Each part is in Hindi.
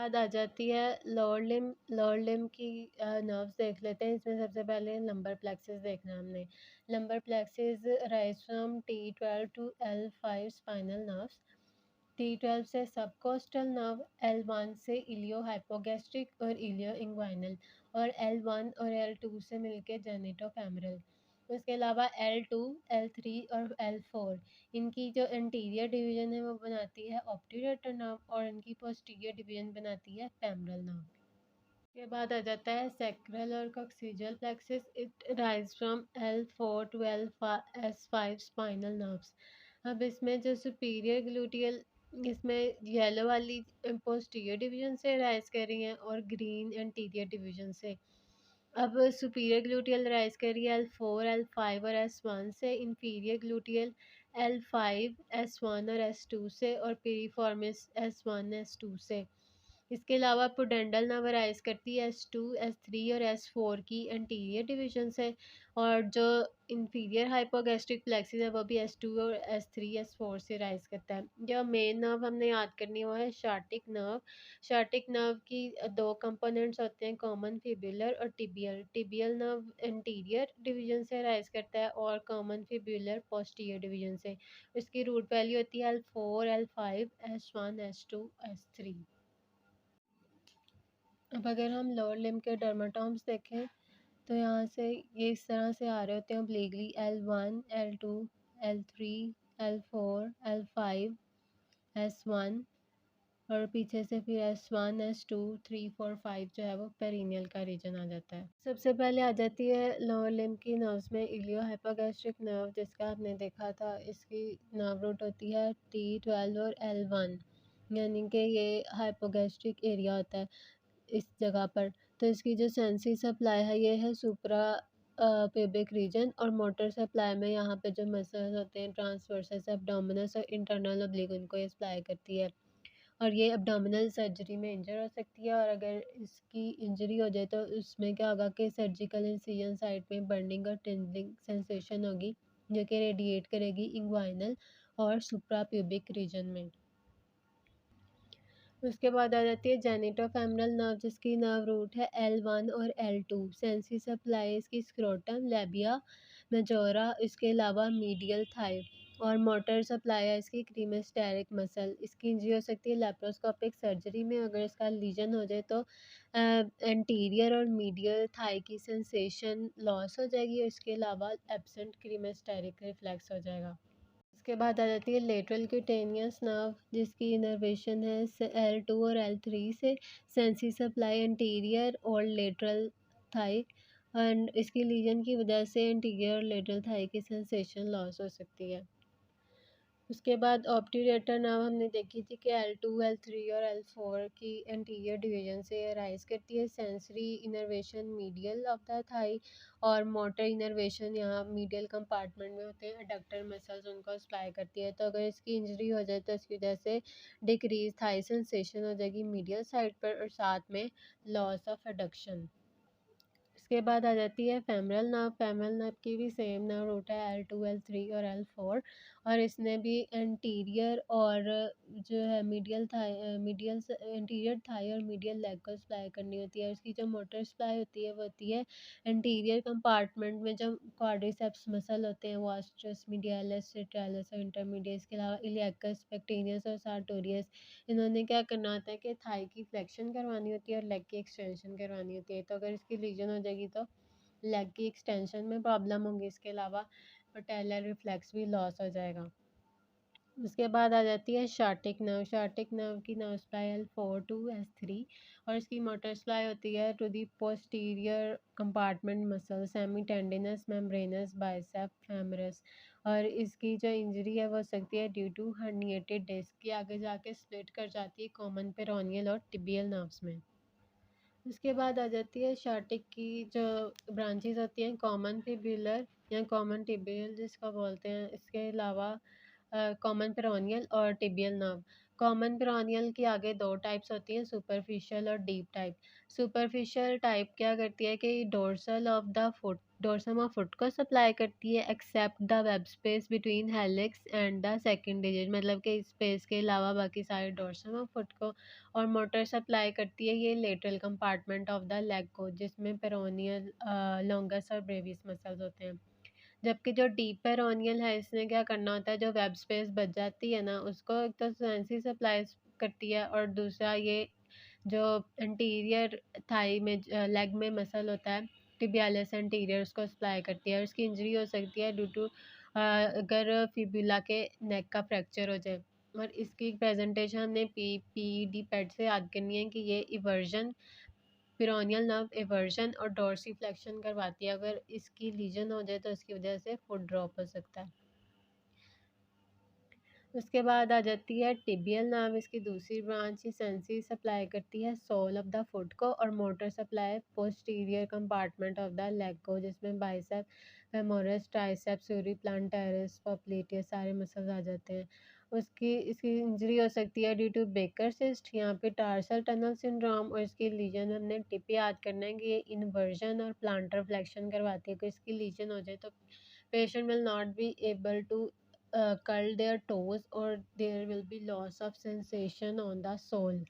बाद आ जाती है लोअर लिम्ब की नर्व्स देख लेते हैं। इसमें सबसे पहले लंबर प्लेक्सस देखना है हमने। Lumbar plexus rise from T12 to L5 spinal nerves. T12 से सबकोस्टल नर्व, L1 से इलियो हाइपोगैस्ट्रिक और इलियो इंग्वाइनल और L1 और L2 से मिलके जेनिटोफेमरल। उसके अलावा L2, L3 और L4 इनकी जो एंटीरियर डिवीजन है वो बनाती है ऑप्टीरेटर नर्व और इनकी पोस्टीरियर डिवीजन बनाती है फेमरल नर्व। के बाद आ जाता है सैक्रल और coccygeal plexus. It rise from L4 to S5 spinal nerves. अब इसमें जो सुपीरियर ग्लूटियल, इसमें येलो वाली पोस्टीरियर डिवीजन से राइज कर रही हैं और ग्रीन एंटीरियर डिवीजन से। अब सुपीरियर ग्लूटियल राइज कर रही है L4, L5 और S1 से। इंफीरियर ग्लूटियल L5, S1 और S2 से और पीरिफॉर्मिस S1, S2 से। इसके अलावा पुडेंडल नर्व राइज करती है S2, S3 और S4 की एंटीरियर डिवीजन से और जो इंफीरियर हाइपोगैस्ट्रिक प्लेक्सिस है वो भी S2 और S3, S4 से राइज करता है। जो मेन नर्व हमने याद करनी है वो है शार्टिक नर्व। शार्टिक नर्व की दो कंपोनेंट्स होते हैं, कॉमन फिब्युलर और tibial. Tibial nerve anterior division से राइज करता है और कॉमन फिब्युलर पोस्टीरियर डिवीजन से। इसकी रूट वैल्यू होती है L4, L5, S1, S2, S3। अब अगर हम लोअर लिम्ब के डर्माटोम्स देखें तो यहाँ से ये इस तरह से आ रहे होते हैं obliquely L1, L2, L3, L4, L5, S1 और पीछे से फिर S1, S2, 3, 4, 5 जो है वो पेरिनियल का रीजन आ जाता है। सबसे पहले आ जाती है लोअर लिम्ब की नर्व्स में इलियो हाइपोगैस्ट्रिक नर्व, जिसका आपने देखा था। इसकी नर्व रूट होती है T12 और L1, यानी कि ये हाइपोगैस्ट्रिक एरिया होता है इस जगह पर। तो इसकी जो सेंसरी सप्लाई है ये है सुप्रा पेबिक रीजन और मोटर सप्लाई में यहाँ पे जो मसल्स होते हैं ट्रांसवर्सस, एब्डोमिनस और इंटरनल ऑब्लिक, उनको ये सप्लाई करती है। और ये एब्डोमिनल सर्जरी में इंजर हो सकती है और अगर इसकी इंजरी हो जाए तो उसमें क्या होगा कि सर्जिकल इंसिजन साइट में बर्निंग और टिंजलिंग सेंसेशन होगी जो कि रेडिएट करेगी इंग्वाइनल और सुप्रा प्यूबिक रीजन में। उसके बाद आ जाती है जेनिटोफेमरल नर्व, जिसकी नर्व रूट है L1 और L2। सेंसरी सप्लाई इसकी स्क्रोटम, लेबिया मेजोरा, इसके अलावा मीडियल थाई और मोटर सप्लाई है इसकी क्रीमेस्टेरिक मसल। इसकी इंजरी हो सकती है लेप्रोस्कोपिक सर्जरी में। अगर इसका लीजन हो जाए तो एंटीरियर और मीडियल थाई की सेंसेशन लॉस हो जाएगी और इसके अलावा एब्सेंट क्रीमेस्टेरिक रिफ्लेक्स हो जाएगा। इसके बाद आ जाती है लेटरल क्यूटेनियस नर्व, जिसकी इनर्वेशन है L2 और L3 से। सेंसरी सप्लाई एंटीरियर और लेटरल थाई एंड इसकी लीजन की वजह से एंटीरियर और लेटरल थाई की सेंसेशन लॉस हो सकती है। उसके बाद ऑप्टीरेटर नर्व हमने देखी थी कि L2, L3 और L4 की एंटीरियर डिवीजन से राइज करती है। Sensory innervation medial of the thigh और मोटर इनर्वेशन यहाँ मीडियल कंपार्टमेंट में होते हैं। एडक्टर मसल्स उनको सप्लाई करती है। तो अगर इसकी इंजरी हो जाए तो इसकी वजह से डिक्रीज थाई सेंसेशन हो जाएगी मीडियल साइड पर और साथ में लॉस ऑफ एडक्शन। इसके बाद आ जाती है फेमरल नर्व। फेमरल नर्व की भी सेम नर्व रूट है L2, L3 और L4 और इसने भी एंटीरियर और जो है मीडियल एंटीरियर थाई और मीडियल लेग को सप्लाई करनी होती है। इसकी जो मोटर सप्लाई होती है वो होती है एंटीरियर कंपार्टमेंट में जो क्वाड्रिसेप्स मसल होते हैं, वास्टरस मीडियालिस, सेट्रालिस और इंटरमीडियस। के अलावा इलियकस, पेक्टिनियस और सार्टोरियस, इन्होंने क्या करना होता है कि थाई की फ्लेक्शन करवानी होती है और लेग की एक्सटेंशन करवानी होती है। तो अगर इसकी लीजन हो जाएगी तो लेग की एक्सटेंशन में प्रॉब्लम होगी। इसके अलावा पटेलर रिफ्लेक्स भी लॉस हो जाएगा। उसके बाद आ जाती है शार्टिक नर्व। शार्टिक नर्व की nerve supply L4 to S3 और इसकी मोटर सप्लाई होती है to the posterior compartment muscle, semitendinosus, membranous, bicep, femoris. और इसकी जो इंजरी है वो हो सकती है ड्यू टू हर्निएटेड डिस्क, की आगे जाके स्प्लिट कर जाती है कॉमन पेरोनियल और टिबियल नर्व्स में। उसके बाद आ जाती है शार्टिक की जो ब्रांचेस होती हैं, कॉमन फिब्युलर या कॉमन टिबियल जिसका बोलते हैं। इसके अलावा कॉमन पेरोनियल और टिबियल नर्व। कॉमन पेरोनियल की आगे दो टाइप्स होती हैं, सुपरफिशियल और डीप टाइप। सुपरफिशियल टाइप क्या करती है कि डोर्सम ऑफ फुट को सप्लाई करती है except the web space between hallux and the second digit, मतलब कि इस स्पेस के अलावा बाकी सारे डोर्सम ऑफ फुट को। और मोटर सप्लाई करती है ये lateral compartment of the leg को, जिसमें पेरोनियल, लॉन्गस और ब्रेविस मसल्स होते हैं। जबकि जो डीप पेरोनियल है, इसने क्या करना होता है, जो वेब स्पेस बच जाती है ना, उसको एक तो सेंसी सप्लाई करती है, और दूसरा ये जो एंटीरियर थाई में लेग में मसल होता है टिबियालिस एंटीरियर, उसको सप्लाई करती है। और इसकी इंजरी हो सकती है ड्यू टू अगर फिबुला के नेक का फ्रैक्चर हो जाए। और इसकी प्रेजेंटेशन हमने पीईडी पेट से याद करनी है कि ये इवर्जन, पिरोनियल नर्व एवर्जन और डोर्सीफ्लेक्शन करवाती है। अगर इसकी लीजन हो जाए तो इसकी वजह से फुट ड्रॉप हो सकता है। उसके बाद आ जाती है टिबियल नर्व, इसकी दूसरी ब्रांच। ही सेंसी सप्लाई करती है सोल ऑफ द फुट को, और motor supply posterior compartment of the leg को, जिसमें बाइसेप, फेमोरस, ट्राइसेप, सूरीप्लांटरिस, पोप्लिटेस सारे मसल्स आ जाते हैं। इसकी इंजरी हो सकती है ड्यू टू बेकर सिस्ट, यहाँ पे टार्सल टनल सिंड्रोम। और इसकी लीजन हमने टिप याद करना है कि ये इन्वर्जन और प्लांटर फ्लेक्शन करवाती है। तो इसकी लीजन हो जाए तो patient will not be able to curl their toes, or there will be loss of sensation on the sole.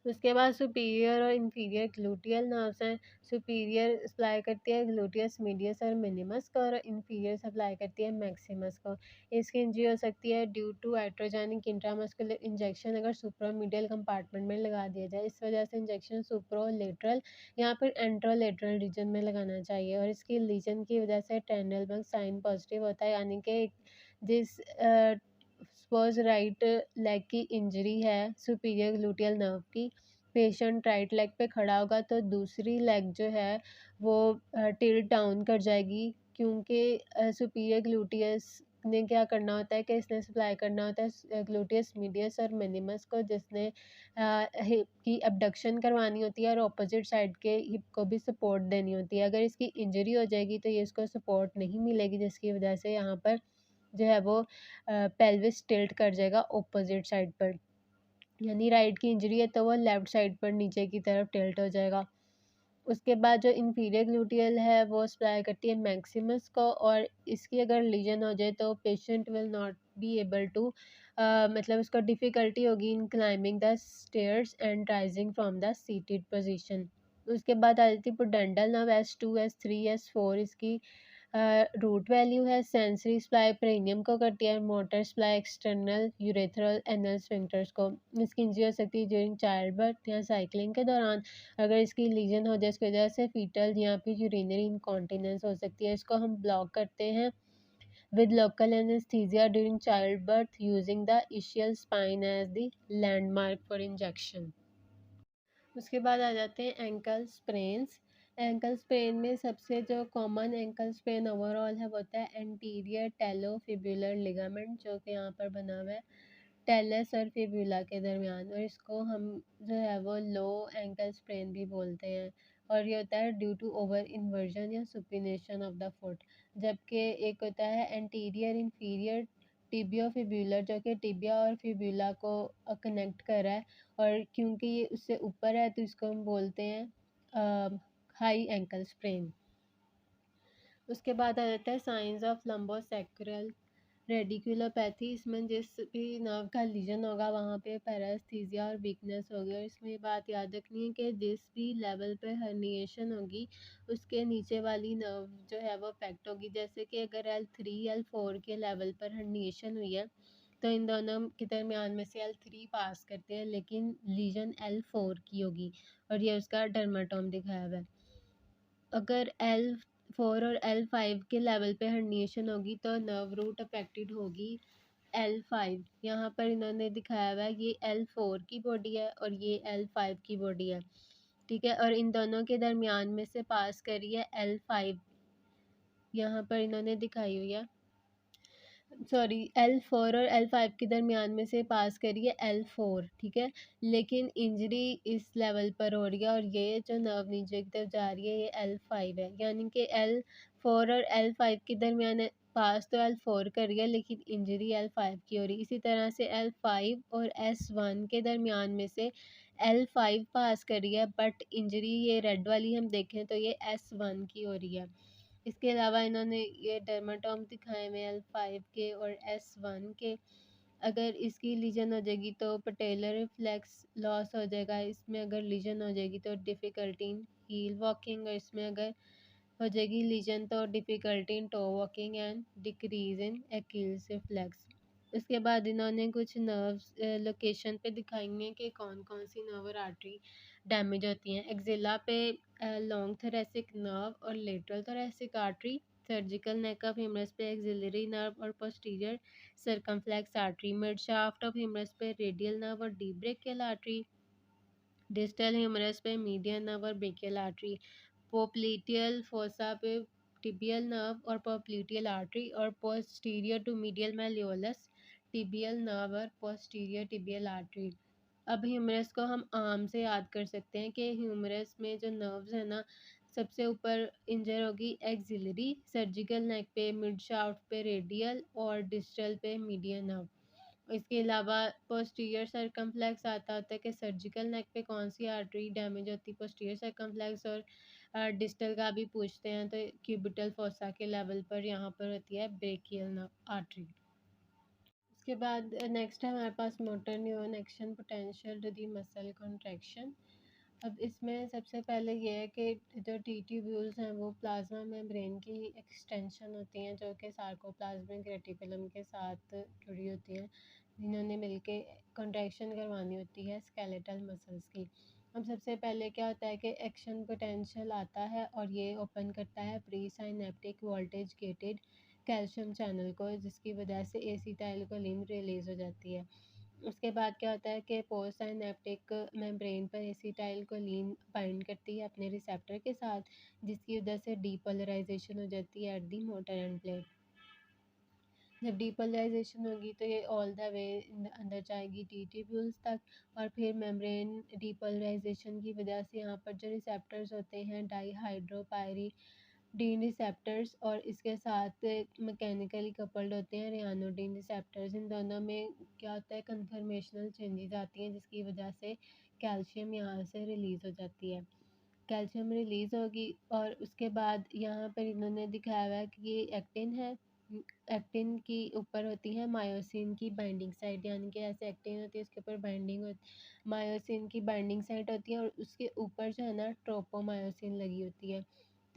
उसके बाद सुपीरियर और इंफीरियर ग्लूटियल नर्व्स हैं। सुपीरियर सप्लाई करती है ग्लूटियस मीडियस और मिनिमस को, और इंफीरियर सप्लाई करती है मैक्सिमस को। इसकी इंजरी हो सकती है due to iatrogenic intramuscular injection, अगर सुप्रामीडियल कंपार्टमेंट में लगा दिया जाए। इस वजह से इंजेक्शन सुप्रोलेटरल या फिर एंट्रोलेटरल रीजन में लगाना चाहिए। और इसकी लीजन की वजह से टेंडलबर्ग साइन पॉजिटिव होता है, यानी कि जिस सपोज राइट लेग की इंजरी है सुपीरियर ग्लूटियल नर्व की, पेशेंट राइट लेग पे खड़ा होगा तो दूसरी लेग जो है वो टिल्ट डाउन कर जाएगी, क्योंकि सुपीरियर ग्लूटियस ने क्या करना होता है कि इसने सप्लाई करना होता है ग्लूटियस मीडियस और मिनिमस को, जिसने हिप की अबडक्शन करवानी होती है और अपोजिट साइड के हिप को भी सपोर्ट देनी होती है। अगर इसकी इंजरी हो जाएगी तो ये इसको सपोर्ट नहीं मिलेगी, जिसकी वजह से यहाँ पर जो है वो पेल्विस टिल्ट कर जाएगा ऑपोजिट साइड पर, यानी राइट की इंजरी है तो वो लेफ्ट साइड पर नीचे की तरफ टिल्ट हो जाएगा। उसके बाद जो इंफीरियर ग्लूटियल है वो सप्लाई करती है मैक्सिमस को, और इसकी अगर लीजन हो जाए तो patient will not be able to, मतलब उसको डिफ़िकल्टी होगी in climbing the stairs and rising from the seated position. उसके बाद आ जाती है पुडेंटल नर्व S2 S3 S4। इसकी रूट वैल्यू है सेंसरी सप्लाई पेरिनियम को करती है, motor supply external urethral anal sphincters को। इसकी इंजरी हो सकती है ड्यूरिंग चाइल्ड बर्थ या साइकिलिंग के दौरान। अगर इसकी लीजन हो जाए इसकी वजह से फीटल या फिर यूरिनरी इनकॉन्टिनेंस हो सकती है। इसको हम ब्लॉक करते हैं with local anesthesia during childbirth using the ischial spine as the landmark for injection। उसके बाद आ जाते हैं एंकल स्प्रेन्स। एंकल स्प्रेन में सबसे जो कॉमन एंकल स्प्रेन ओवरऑल है वो होता है एंटीरियर टेलोफिब्युलर लिगामेंट, जो कि यहाँ पर बना हुआ है टेलस और फिब्यूला के दरमियान। और इसको हम जो है वो लो एंकल स्प्रेन भी बोलते हैं, और ये होता है ड्यू टू ओवर इन्वर्जन या सुपिनेशन ऑफ द फुट। जबकि एक होता है एंटीरियर इंफीरियर टिबियोफिब्यूलर, जो कि टिबिया और फिब्यूला को कनेक्ट कर रहा है, और क्योंकि ये उससे ऊपर है तो इसको हम बोलते हैं हाई एंकल स्प्रेन। उसके बाद आ जाता है साइंस ऑफ लंबोसेक्रल रेडिकुलोपैथी। इसमें जिस भी नर्व का लीजन होगा वहाँ पे पैरास्थीसिया और वीकनेस होगी। और इसमें ये बात याद रखनी है कि जिस भी लेवल पे हर्निएशन होगी उसके नीचे वाली नर्व जो है वो अफेक्ट होगी। जैसे कि अगर L3 L4 के लेवल पर हर्निएशन हुई है तो इन दोनों के दरमियान में से L3 पास करते हैं, लेकिन लीजन L4 की होगी, और ये उसका डर्माटोम दिखाया हुआ है। अगर L4 और L5 के लेवल पे हर्निएशन होगी तो नर्व रूट अफेक्टेड होगी L5। यहाँ पर इन्होंने दिखाया हुआ है ये L4 की बॉडी है और ये L5 की बॉडी है, ठीक है। और इन दोनों के दरमियान में से पास करी है L5, यहाँ पर इन्होंने दिखाई हुई है, सॉरी L4 और L5 के दरमियान में से पास करिए L4, ठीक है। लेकिन इंजरी इस लेवल पर हो रही है और ये जो नर्व नीचे की तरफ जा रही है ये L5 है, यानी कि L4 और L5 के दरमियान पास तो L4 कर रही है लेकिन इंजरी L5 की हो रही है। इसी तरह से L5 और S1 के दरमियान में से L5 पास कर रही है, बट इंजरी ये रेड वाली हम देखें तो ये S1 की हो रही है। इसके अलावा इन्होंने ये डर्माटोम दिखाए हुए L5 के और S1 के। अगर इसकी लीजन हो जाएगी तो पटेलर रिफ्लेक्स लॉस हो जाएगा, इसमें अगर लीजन हो जाएगी तो डिफ़िकल्टी इन हील वॉकिंग, और इसमें अगर हो जाएगी लीजन तो difficulty in toe walking and decrease in Achilles reflex. उसके बाद इन्होंने कुछ नर्व्स लोकेशन पे दिखाई हैं कि कौन कौन सी नर्व और आर्टरी डैमेज होती हैं। एक्जिला पे लॉन्ग थोरेसिक नर्व और lateral thoracic artery, surgical neck of humerus पे एक्सिलरी नर्व और posterior circumflex artery, mid shaft of humerus पे रेडियल नर्व और deep brachial artery, distal humerus पे मीडियन नर्व और ब्रेकियल आर्टरी, पोप्लिटियल फोसा पे टिबियल नर्व और पोप्लिटियल आर्टरी, और posterior to medial malleolus tibial nerve और पोस्टीरियर टिबियल आर्टरी। अब ह्यूमरस को हम आम से याद कर सकते हैं कि ह्यूमरस में जो नर्व्स है ना, सबसे ऊपर इंजर होगी एक्सिलरी, सर्जिकल नेक पे मिड शाफ्ट पे रेडियल और डिस्टल पे मीडियन नर्व। इसके अलावा पोस्टीरियर सर्कमफ्लेक्स आता होता है कि सर्जिकल नेक पे कौन सी आर्टरी डैमेज होती है, पोस्टीरियर सर्कमफ्लेक्स, और डिस्टल का भी पूछते हैं तो क्यूबिटल फोसा के लेवल पर यहाँ पर होती है ब्रेकियल आर्टरी। उसके बाद नेक्स्ट है हमारे पास motor neuron action potential to the muscle contraction. अब इसमें सबसे पहले ये है कि जो टी ट्यूब्यूल्स हैं वो प्लाज्मा मेम्ब्रेन की एक्सटेंशन होती हैं, जो कि सार्कोप्लाज्मिक रेटिकुलम के साथ जुड़ी होती हैं, जिन्होंने मिलके कॉन्ट्रैक्शन करवानी होती है स्केलेटल मसल्स की। अब सबसे पहले क्या होता है कि एक्शन पोटेंशियल आता है और ये ओपन करता है pre synaptic voltage gated calcium channel को, जिसकी वजह से एसिटाइलकोलिन रिलीज़ हो जाती है। उसके बाद क्या होता है कि पोस्ट साइनेप्टिक मेम्ब्रेन पर एसिटाइलकोलिन बाइंड करती है अपने रिसेप्टर के साथ, जिसकी वजह से डीपोलराइजेशन हो जाती है at the motor end plate. जब डीपोलराइजेशन होगी तो ये ऑल द वे अंदर जाएगी टी ट्यूब्यूल्स तक, और फिर मेम्ब्रेन डीपोलराइजेशन की वजह से यहाँ पर जो रिसेप्टर्स होते हैं डाईहाइड्रोपायरीडीन रिसेप्टर्स, और इसके साथ मैकेनिकली कपल्ड होते हैं रेयानोडिन रिसेप्टर्स, इन दोनों में क्या होता है कन्फर्मेशनल चेंजेस आती हैं, जिसकी वजह से कैल्शियम यहाँ से रिलीज़ हो जाती है। कैल्शियम रिलीज़ होगी और उसके बाद यहाँ पर इन्होंने दिखाया हुआ है कि ये एक्टिन है। एक्टिन की ऊपर होती है मायोसिन की बाइंडिंग साइट, यानी कि ऐसे एक्टिन होती है उसके ऊपर बाइंडिंग होती, मायोसिन की बाइंडिंग साइट होती है, और उसके ऊपर जो है ना ट्रोपोमायोसिन लगी होती है।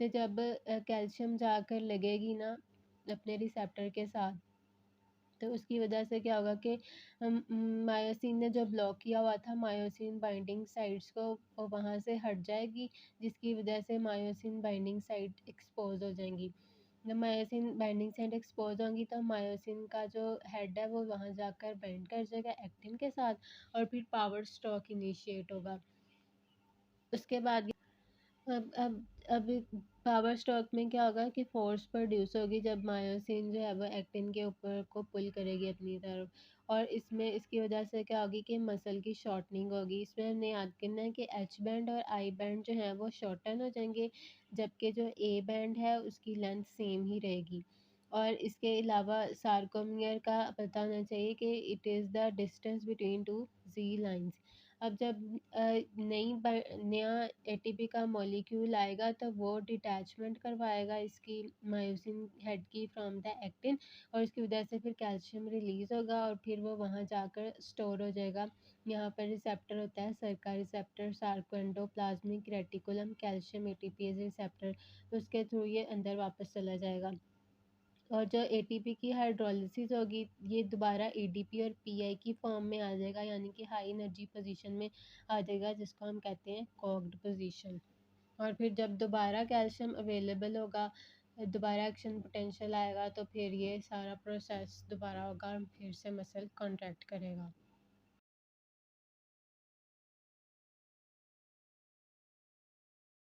तो जब कैल्शियम जाकर लगेगी ना अपने रिसेप्टर के साथ, तो उसकी वजह से क्या होगा कि मायोसिन ने जो ब्लॉक किया हुआ था मायोसिन बाइंडिंग साइट्स को, वो वहाँ से हट जाएगी, जिसकी वजह से मायोसिन बाइंडिंग साइट एक्सपोज हो जाएंगी। जब मायोसिन बाइंडिंग साइट एक्सपोज होंगी तो मायोसिन का जो हेड है वो वहाँ जाकर बाइंड कर जाएगा एक्टिन के साथ, और फिर पावर स्ट्रोक इनिशिएट होगा। उसके बाद अब पावर स्ट्रोक में क्या होगा कि फोर्स प्रोड्यूस होगी जब मायोसिन जो है वो एक्टिन के ऊपर को पुल करेगी अपनी तरफ, और इसमें इसकी वजह से क्या होगी कि मसल की शॉर्टनिंग होगी। इसमें हमने याद करना है कि एच बैंड और आई बैंड जो है वो शॉर्टन हो जाएंगे, जबकि जो ए बैंड है उसकी लेंथ सेम ही रहेगी। और इसके अलावा सार्कोमियर का पता होना चाहिए कि it is the distance between two G lines. अब जब नया एटीपी का मॉलिक्यूल आएगा तो वो डिटैचमेंट करवाएगा इसकी मायोसिन हेड की फ्रॉम द एक्टिन, और इसकी वजह से फिर कैल्शियम रिलीज़ होगा और फिर वो वहाँ जाकर स्टोर हो जाएगा। यहाँ पर रिसेप्टर होता है sarco receptor, sarcoendoplasmic reticulum, calcium ATPase receptor, तो उसके थ्रू ये अंदर वापस चला जाएगा। और जो एटीपी की हाइड्रोलिसिस होगी ये दोबारा एडीपी और पीआई की फॉर्म में आ जाएगा, यानी कि हाई एनर्जी पोजीशन में आ जाएगा, जिसको हम कहते हैं कॉग्ड पोजीशन। और फिर जब दोबारा कैल्शियम अवेलेबल होगा, दोबारा एक्शन पोटेंशियल आएगा, तो फिर ये सारा प्रोसेस दोबारा होगा और फिर से मसल कॉन्ट्रैक्ट करेगा।